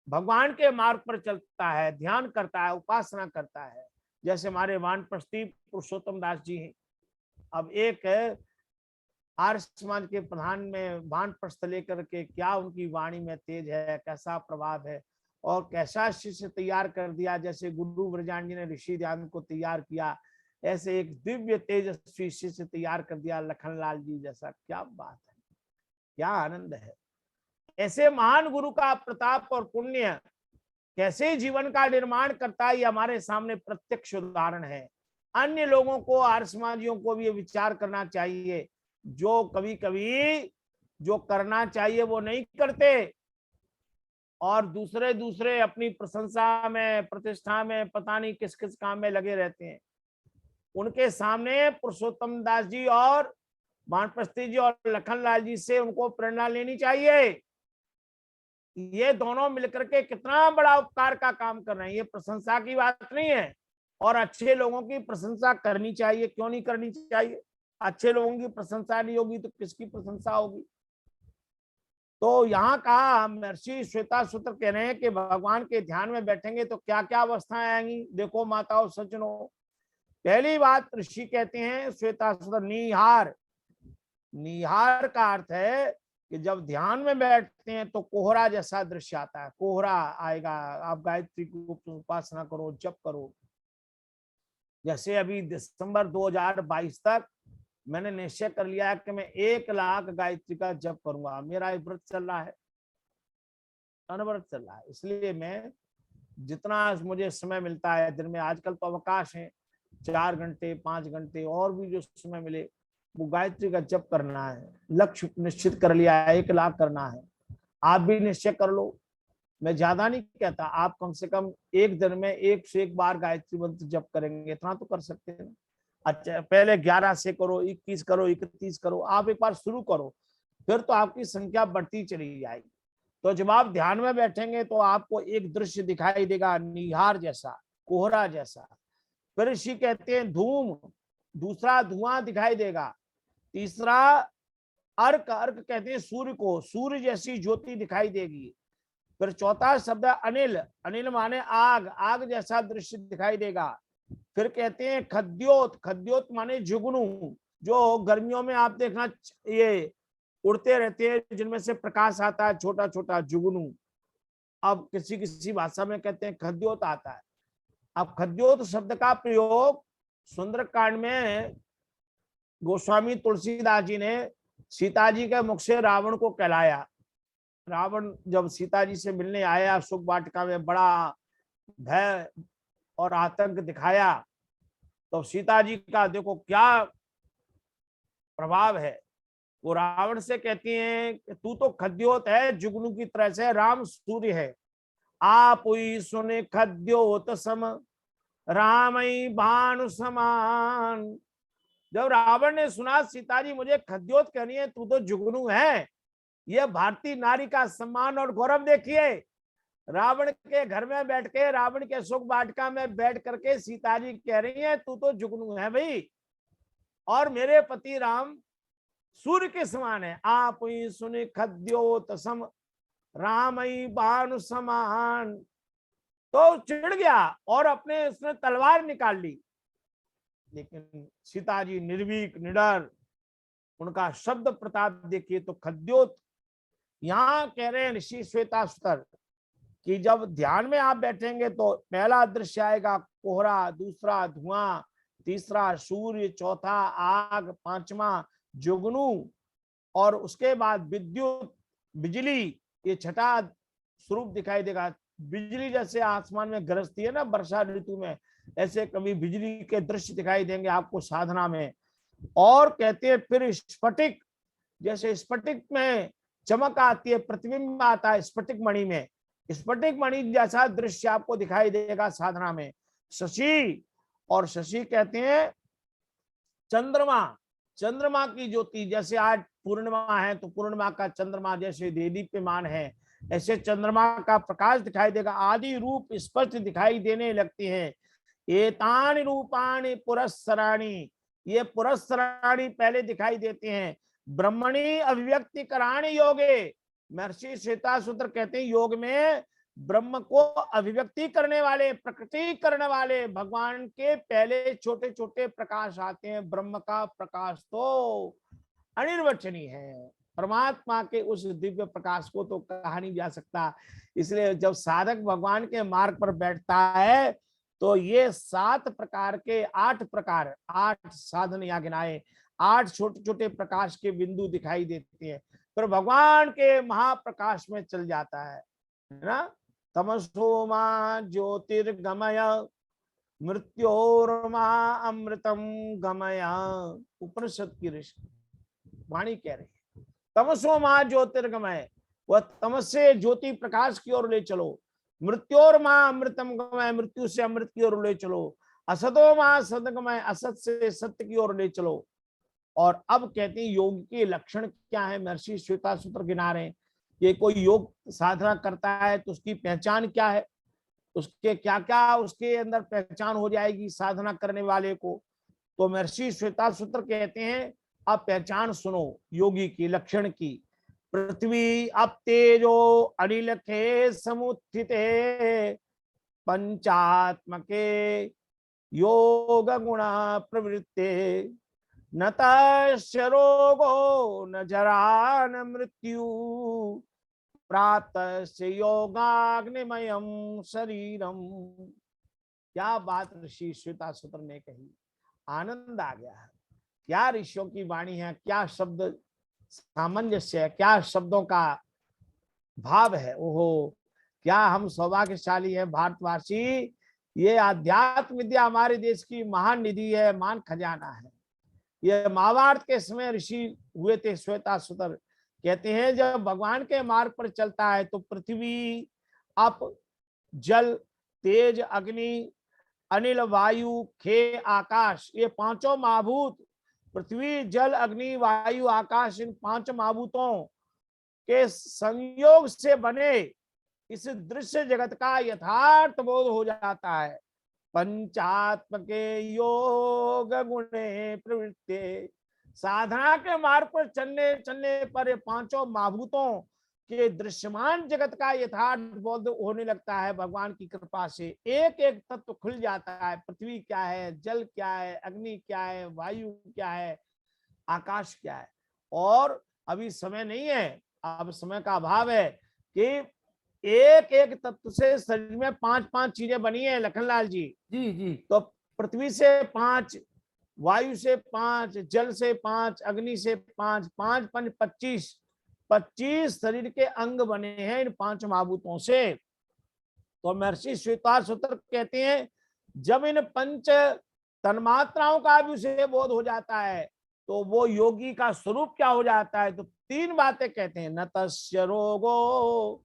भगवान के मार्ग पर चलता है, ध्यान करता है, उपासना करता है, जैसे हमारे वानप्रस्थी पुरुषोत्तम दास जी हैं। अब एक आर्य समाज के प्रधान में वानप्रस्थ लेकर के क्या उनकी वाणी में तेज है, कैसा प्रभाव है, और कैसा शिष्य तैयार कर दिया। जैसे गुरु ब्रजान जी ने ऋषि ध्यान को तैयार किया, ऐसे एक दिव्य तेजस्वी शिष्य तैयार कर दिया लखनलाल जी जैसा। क्या बात है, क्या आनंद है। ऐसे महान गुरु का प्रताप और पुण्य कैसे जीवन का निर्माण करता है, ये हमारे सामने प्रत्यक्ष उदाहरण है। अन्य लोगों को, आर्य समाजियों को भी ये विचार करना चाहिए, जो कभी कभी जो करना चाहिए वो नहीं करते, और दूसरे अपनी प्रशंसा में, प्रतिष्ठा में, पता नहीं किस किस काम में लगे रहते हैं। उनके सामने पुरुषोत्तम दास जी और वानप्रस्थी जी और लखनलाल जी से उनको प्रेरणा लेनी चाहिए। ये दोनों मिलकर के कितना बड़ा उपकार का काम कर रहे हैं। ये प्रशंसा की बात नहीं है, और अच्छे लोगों की प्रशंसा करनी चाहिए, क्यों नहीं करनी चाहिए। अच्छे लोगों की प्रशंसा नहीं होगी तो किसकी प्रशंसा होगी। तो यहाँ कहा महर्षि श्वेतासुतर कह रहे हैं कि भगवान के ध्यान में बैठेंगे तो क्या क्या अवस्थाएं आएंगी। देखो माताओं सज्जनों, पहली बात ऋषि कहते हैं श्वेतासुतर, निहार। निहार का अर्थ है कि जब ध्यान में बैठते हैं तो कोहरा जैसा दृश्य आता है, कोहरा आएगा। आप गायत्री की उपासना करो, जप करो। जैसे अभी दिसंबर 2022 तक मैंने निश्चय कर लिया है कि मैं 1 लाख गायत्री का जप करूंगा। मेरा व्रत चल रहा है, अनवरत चल रहा है। इसलिए मैं जितना मुझे समय मिलता है दिन में, आजकल तो अवकाश है, 4 घंटे 5 घंटे और भी जो समय मिले, वो गायत्री का जप करना है। लक्ष्य निश्चित कर लिया है, 1 लाख करना है। आप भी निश्चय कर लो। मैं ज्यादा नहीं कहता, आप कम से कम एक दिन में 1 से 1 बार गायत्री मंत्र जप करेंगे, इतना तो कर सकते हैं ना। अच्छा, पहले 11 से करो, 21 करो, 31 करो, आप एक बार शुरू करो, फिर तो आपकी संख्या बढ़ती चली जाएगी। तो जब आप ध्यान में बैठेंगे तो आपको एक दृश्य दिखाई देगा, निहार जैसा, कोहरा जैसा। फिर ऋषि कहते हैं धूम, दूसरा धुआं दिखाई देगा। तीसरा अर्क, अर्क कहते हैं सूर्य को, सूर्य जैसी ज्योति दिखाई देगी। फिर चौथा शब्द अनिल, अनिल माने आग, आग जैसा दृश्य दिखाई देगा। फिर कहते हैं खद्योत, खद्योत माने जुगनू, जो गर्मियों में आप देखना ये उड़ते रहते हैं, जिनमें से प्रकाश आता है, छोटा छोटा जुगनू। अब किसी किसी भाषा में कहते हैं खद्योत आता है। अब खद्योत शब्द का प्रयोग सुंदरकांड में गोस्वामी तुलसीदास जी ने सीता जी के मुख से रावण को कहलाया। रावण जब सीता जी से मिलने आया, सुख वाटिका में बड़ा भय और आतंक दिखाया, तो सीता जी का देखो क्या प्रभाव है। वो रावण से कहती हैं कि तू तो खद्योत है, जुगनू की तरह से, राम सूर्य है। आप हुई सुने खद्योत सम, रामई भानु समान। जब रावण ने सुना सीता जी मुझे खद्योत कहनी है, तू तो जुगनू है, ये भारतीय नारी का सम्मान और गौरव देखिए। रावण के घर में बैठ के, रावण के सुख वाटिका में बैठ करके सीता जी कह रही है तू तो जुगनू है भाई, और मेरे पति राम सूर्य के समान है। आप ही सुने खद्योत सम, रामई भानु समान। तो चिढ़ गया और अपने उसने तलवार निकाल ली। लेकिन सीता जी निर्भीक निडर, उनका शब्द प्रताप देखिए। तो खद्योत यहां कह रहे हैं ऋषि श्वेतासुतर कि जब ध्यान में आप बैठेंगे तो पहला दृश्य आएगा कोहरा, दूसरा धुआं, तीसरा सूर्य, चौथा आग, पांचवा जुगनू, और उसके बाद विद्युत, बिजली, ये छठा स्वरूप दिखाई देगा। बिजली जैसे आसमान में गरजती है ना वर्षा ऋतु में, ऐसे कभी बिजली के दृश्य दिखाई देंगे आपको साधना में। और कहते हैं फिर स्फटिक, जैसे स्फटिक में चमक आती है, प्रतिबिंब आता है स्फटिक मणि में, स्फटिक मणि जैसा दृश्य आपको दिखाई देगा साधना में। शशि, और शशि कहते हैं चंद्रमा, चंद्रमा की ज्योति, जैसे आज पूर्णिमा है तो पूर्णिमा का चंद्रमा जैसे देदीप्यमान है, ऐसे चंद्रमा का प्रकाश दिखाई देगा, आदि रूप स्पष्ट दिखाई देने लगते हैं। एतानि रूपाणि पुरस्सराणि, ये पुरस्सराणि पहले दिखाई देते हैं। ब्रह्मणि अभिव्यक्ति कराणि योगे, महर्षि श्वेतासूत्र कहते हैं योग में ब्रह्म को अभिव्यक्ति करने वाले, प्रकृति करने वाले भगवान के पहले छोटे छोटे प्रकाश आते हैं। ब्रह्म का प्रकाश तो अनिर्वचनीय है, परमात्मा के उस दिव्य प्रकाश को तो कहा नहीं जा सकता। इसलिए जब साधक भगवान के मार्ग पर बैठता है तो ये 7 प्रकार के 8 प्रकार, 8 साधन या गिनाए, 8 छोटे छोटे प्रकाश के बिंदु दिखाई देते हैं, फिर भगवान के महाप्रकाश में चल जाता है ना। तमसो मा ज्योतिर्गमय मृत्योर्मा अमृतम गमय, उपनिषद की ऋषि वाणी कह रही है। तमसो मा ज्योतिर्गमय, वह तमस से ज्योति प्रकाश की ओर ले चलो। मृत्योर माँ अमृतम गमय, मृत्यु से अमृत की ओर ले चलो। असतो माँ सदगमय, असत से सत्य की ओर ले चलो। और अब कहते हैं योग के लक्षण क्या है, महर्षि श्वेतासूत्र गिना रहे हैं। ये कोई योग साधना करता है तो उसकी पहचान क्या है, उसके क्या क्या उसके अंदर पहचान हो जाएगी साधना करने वाले को। तो महर्षि श्वेतासूत्र कहते हैं अब पहचान सुनो योगी की, लक्षण की। पृथ्वी अप तेजो अनिल खे समुत्थिते पंचात्मके योग गुण प्रवृत्ते न तस्य रोगो न जरा न मृत्यु प्राप्त योगाग्निमयम शरीरम। क्या बात ऋषि श्वेतासूत्र ने कही, आनंद आ गया है। क्या ऋषियों की वाणी है, क्या शब्द सामंजस्य है, क्या शब्दों का भाव है। ओहो, क्या हम सौभाग्यशाली हैं भारतवासी। ये आध्यात्म विद्या हमारे देश की महान निधि है, महान खजाना है। ये महाभारत के समय ऋषि हुए थे श्वेतासूत्र, कहते हैं जब भगवान के मार्ग पर चलता है तो पृथ्वी, अप, जल, तेज, अग्नि, अनिल, वायु, खे, आकाश, ये पांचों महाभूत, पृथ्वी, जल, अग्नि, वायु, आकाश, इन 5 महाभूतों के संयोग से बने इस दृश्य जगत का यथार्थ बोध हो जाता है। पंचात्म के योग गुणे प्रवृत्ति, साधना के मार्ग पर चलने पर ये 5 महाभूतों के दृश्यमान जगत का यथार्थ बोध होने लगता है। भगवान की कृपा से एक एक तत्व खुल जाता है। पृथ्वी क्या है, जल क्या है, अग्नि क्या है, वायु क्या है, आकाश क्या है। और अभी समय नहीं है, अब समय का अभाव है कि एक एक तत्व से शरीर में 5-5 चीजें बनी है लखनलाल जी। जी। तो पृथ्वी से 5, वायु से 5, जल से 5, अग्नि से 5, 5 5 25, 25 शरीर के अंग बने हैं इन 5 महाभूतों से। तो महर्षि श्वेतासूत्र कहते हैं जब इन 5 तन्मात्राओं का भी उसे बोध हो जाता है तो वो योगी का स्वरूप क्या हो जाता है। तो 3 बातें कहते हैं, न तस्य रोगो,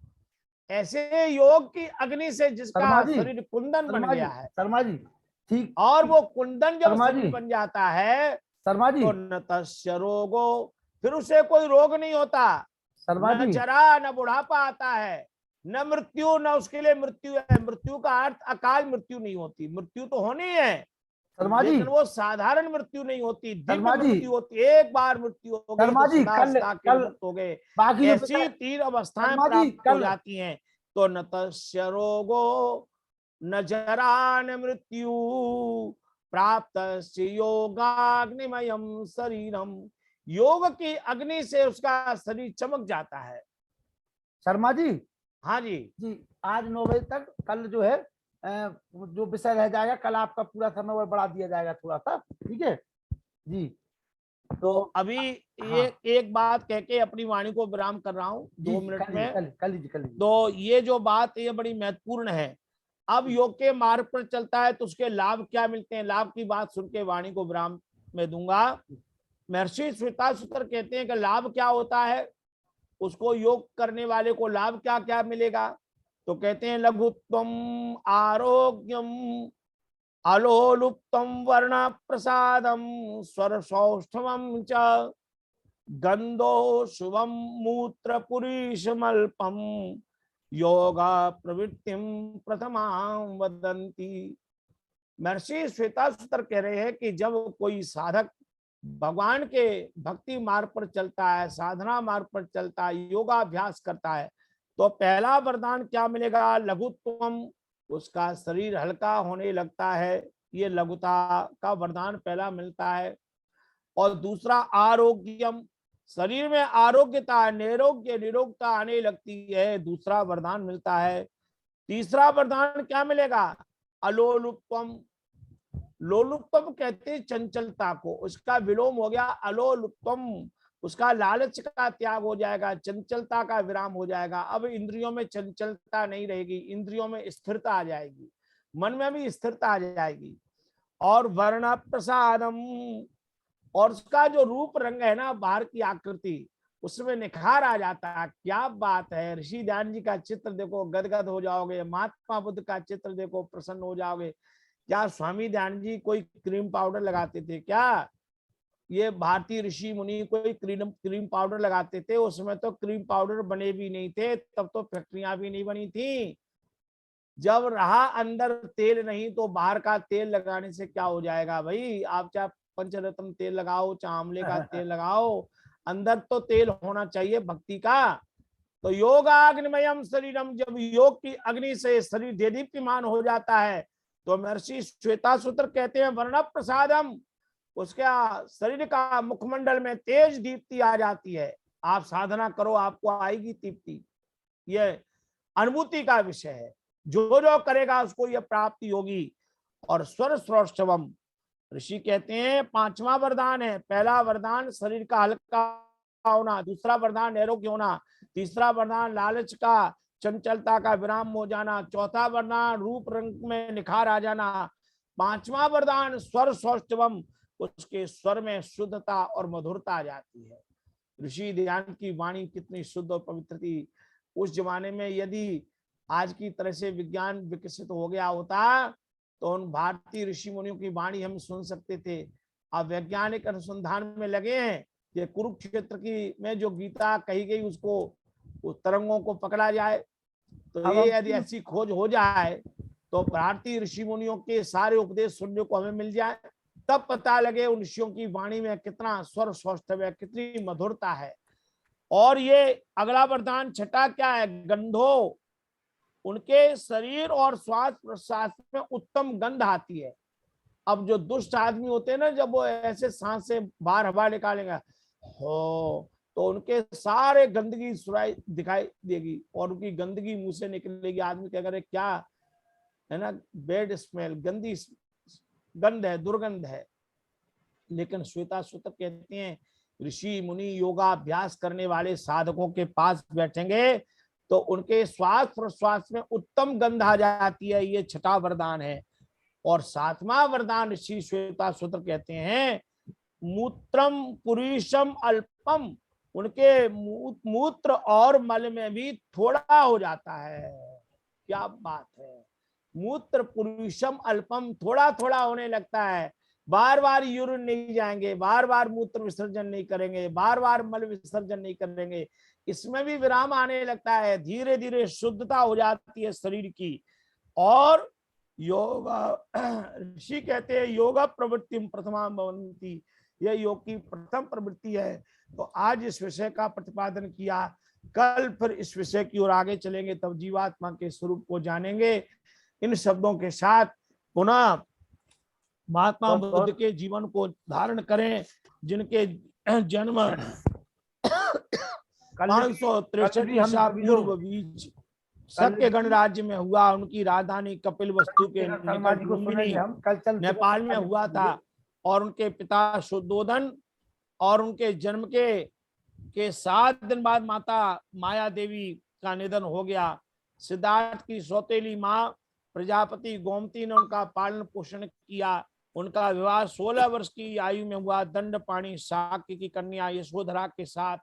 ऐसे योग की अग्नि से जिसका शरीर कुंदन बन गया है, शर्मा जी ठीक, और वो कुंदन जब शर्मा शरीर जी, बन जाता है शर्मा जी, तो न तस्य रोगो, फिर उसे कोई रोग नहीं होता, शर्मा न जी, जरा, न बुढ़ापा आता है, न मृत्यु, न उसके लिए मृत्यु है। मृत्यु का अर्थ अकाल मृत्यु नहीं होती, मृत्यु तो होनी है शर्मा जी, लेकिन वो साधारण मृत्यु नहीं होती, दिव्य शर्मा जी, मृत्यु होती है। एक बार मृत्यु हो गई शर्मा तो जी, सदा कल सदा के कल मुक्त हो गए। बाकी जो ऐसी विषय, 3 अवस्थाएं शर्मा जी, प्राप्त हो कल जाती हैं। तो न तस्य रोगो न जरा न मृत्यु प्राप्त योगाग्निमयम शरीरम, योग की अग्नि से उसका शरीर चमक जाता है। शर्मा जी, हाँ जी जी, आज 9 बजे तक, कल जो है जो विषय रह जाएगा कल आपका पूरा समय और बढ़ा दिया जाएगा थोड़ा सा, ठीक है जी। तो तो अभी हाँ एक बात कह के अपनी वाणी को विराम कर रहा हूं जी 2 जी, मिनट कर लीजिए, में। कर लीजिए, कर लीजिए। तो ये जो बात है ये बड़ी महत्वपूर्ण है। अब योग के मार्ग पर चलता है तो उसके लाभ क्या मिलते हैं, लाभ की बात सुन के वाणी को विराम में दूंगा। महर्षि श्वेतासूत्र कहते हैं कि लाभ क्या होता है, उसको योग करने वाले को लाभ क्या क्या मिलेगा। तो कहते हैं लघुत्वम आरोग्यम अलोलुप्तम वर्ण प्रसादम स्वर सौष्ठवम च गंधो शुभम मूत्र पुरीशमल्पम योगा प्रवृत्तिम प्रथमां वदंती। महर्षि श्वेताश्वतर कह रहे हैं कि जब कोई साधक भगवान के भक्ति मार्ग पर चलता है, साधना मार्ग पर चलता है, योगाभ्यास करता है, तो पहला वरदान क्या मिलेगा? लघुत्वम, उसका शरीर हल्का होने लगता है, ये लघुता का वरदान पहला मिलता है। और दूसरा आरोग्यम, शरीर में आरोग्यता, निरोगता आने लगती है, दूसरा वरदान मिलता है। तीसरा वरदान क्या मिलेगा? अलोलुप्तम, लोलुप्तम कहते हैं चंचलता को, उसका विलोम हो गया अलोलुप्तम, उसका लालच का त्याग हो जाएगा, चंचलता का विराम हो जाएगा। अब इंद्रियों में चंचलता नहीं रहेगी, इंद्रियों में स्थिरता आ जाएगी, मन में भी स्थिरता आ जाएगी। और वर्ण प्रसादम, और उसका जो रूप रंग है ना, बाहर की आकृति, उसमें निखार आ जाता है। क्या बात है! ऋषि ध्यान जी का चित्र देखो, गदगद हो जाओगे। महात्मा बुद्ध का चित्र देखो, प्रसन्न हो जाओगे। क्या स्वामी ध्यान जी कोई क्रीम पाउडर लगाते थे क्या? ये भारतीय ऋषि मुनि कोई क्रीम पाउडर लगाते थे? उसमें तो क्रीम पाउडर बने भी नहीं थे, तब तो फैक्ट्रियां भी नहीं बनी थी। जब रहा अंदर तेल नहीं, तो बाहर का तेल लगाने से क्या हो जाएगा भाई? आप चाहे पंचरत्न तेल लगाओ, चाहे आंवले का तेल लगाओ, अंदर तो तेल होना चाहिए भक्ति का। तो योगाग्निमयम शरीरम, जब योग की अग्नि से शरीर देदीप्यमान हो जाता है, तो महर्षि श्वेताश्वतर कहते हैं वर्ण प्रसादम, उसका शरीर का मुखमंडल में तेज दीप्ति आ जाती है। आप साधना करो, आपको आएगी दीप्ति, यह अनुभूति का विषय है। जो जो करेगा उसको यह प्राप्ति होगी। और स्वर श्रोष्ठवम, ऋषि कहते हैं पांचवा वरदान है। पहला वरदान शरीर का हल्का होना, दूसरा वरदान आरोग्य होना, तीसरा वरदान लालच का, चंचलता का विराम हो जाना, चौथा वरदान रूप रंग में निखार आ जाना, पांचवा वरदान स्वर सौष्ठवम, उसके स्वर में शुद्धता और मधुरता आ जाती है। ऋषि ध्यान की वाणी कितनी शुद्ध और पवित्र थी। उस जमाने में यदि आज की तरह से विज्ञान विकसित हो गया होता, तो उन भारतीय ऋषि मुनियों की वाणी हम सुन सकते थे। अब वैज्ञानिक अनुसंधान में लगे हैं कि कुरुक्षेत्र की में जो गीता कही गई, उसको, उस तरंगों को पकड़ा जाए। तो ये यदि ऐसी खोज हो जाए, तो भारतीय ऋषि मुनियों के सारे उपदेश सुनने को हमें मिल जाए, तब पता लगे उन ऋषियों की वाणी में कितना स्वर सौष्ठव है, कितनी मधुरता है। और ये अगला वरदान छठा क्या है? गंधो, उनके शरीर और श्वास प्रश्वास में उत्तम गंध आती है। अब जो दुष्ट आदमी होते हैं ना, जब वो ऐसे सांस से बाहर हवा निकालेंगे हो, तो उनके सारे गंदगी सुराई दिखाई देगी, और उनकी गंदगी मुंह से निकलेगी। आदमी क्या करे, क्या है ना, बैड स्मेल, गंदी गंध है, दुर्गंध है। लेकिन श्वेताश्वतर कहते हैं ऋषि मुनि योगाभ्यास करने वाले साधकों के पास बैठेंगे तो उनके श्वास प्रश्वास में उत्तम गंध आ जाती है। ये छठा वरदान है। और सातवां वरदान ऋषि श्वेताश्वतर कहते हैं मूत्रम पुरीशम अल्पम, उनके मूत्र और मल में भी थोड़ा हो जाता है। क्या बात है! मूत्र पुरुषम अल्पम, थोड़ा थोड़ा होने लगता है। बार बार यूरिन नहीं जाएंगे, बार बार मूत्र विसर्जन नहीं करेंगे, बार बार मल विसर्जन नहीं करेंगे, इसमें भी विराम आने लगता है। धीरे धीरे शुद्धता हो जाती है शरीर की। और योग ऋषि कहते हैं योगा प्रवृत्ति प्रथमा भवन्ति, यह योग की प्रथम प्रवृत्ति है। तो आज इस विषय का प्रतिपादन किया, कल फिर इस विषय की ओर आगे चलेंगे, तब जीवात्मा के स्वरूप को जानेंगे। इन शब्दों के साथ पुनः महात्मा बुद्ध के जीवन को धारण करें, जिनके जन्म 563 ईसा पूर्व बीच शक्य गणराज्य में हुआ। उनकी राजधानी कपिल वस्तु के निकट लुम्बिनी नेपाल में हुआ था। और उनके पिता शुद्धोधन, और उनके जन्म के 7 दिन बाद माता माया देवी का निधन हो गया। सिद्धार्थ की सौतेली माँ प्रजापति गोमती ने उनका पालन पोषण किया। उनका विवाह 16 वर्ष की आयु में हुआ दंडपाणी शाक्य की कन्या यशोधरा के साथ।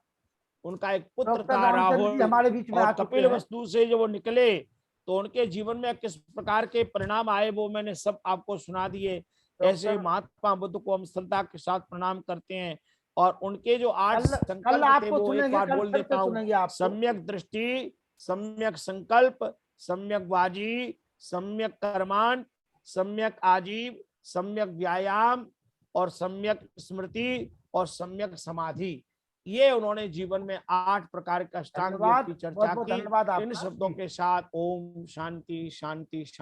उनका एक पुत्र था राहुल। हमारे बीच में और कपिल वस्तु से जब वो निकले तो उनके जीवन में किस प्रकार के परिणाम आए वो मैंने सब आपको सुना दिए। ऐसे डॉक्टर महात्मा बुद्ध को हम श्रद्धा के साथ प्रणाम करते हैं और उनके जो 8 कल संकल्प थे आपको वो एक सुनेंगे, बार कल बोल फिर देता से हूँ। सुनेंगे आपको। सम्यक दृष्टि, सम्यक संकल्प, सम्यक वाजी, सम्यक कर्माण, सम्यक आजीव, सम्यक व्यायाम और सम्यक स्मृति और सम्यक समाधि। ये उन्होंने जीवन में 8 प्रकार का अष्टांग योग धन्यवाद, की बहुत चर्चा बहुत की। धन्यवाद इन आपका शब्दों जी। के साथ ओम शांति शांति शांति।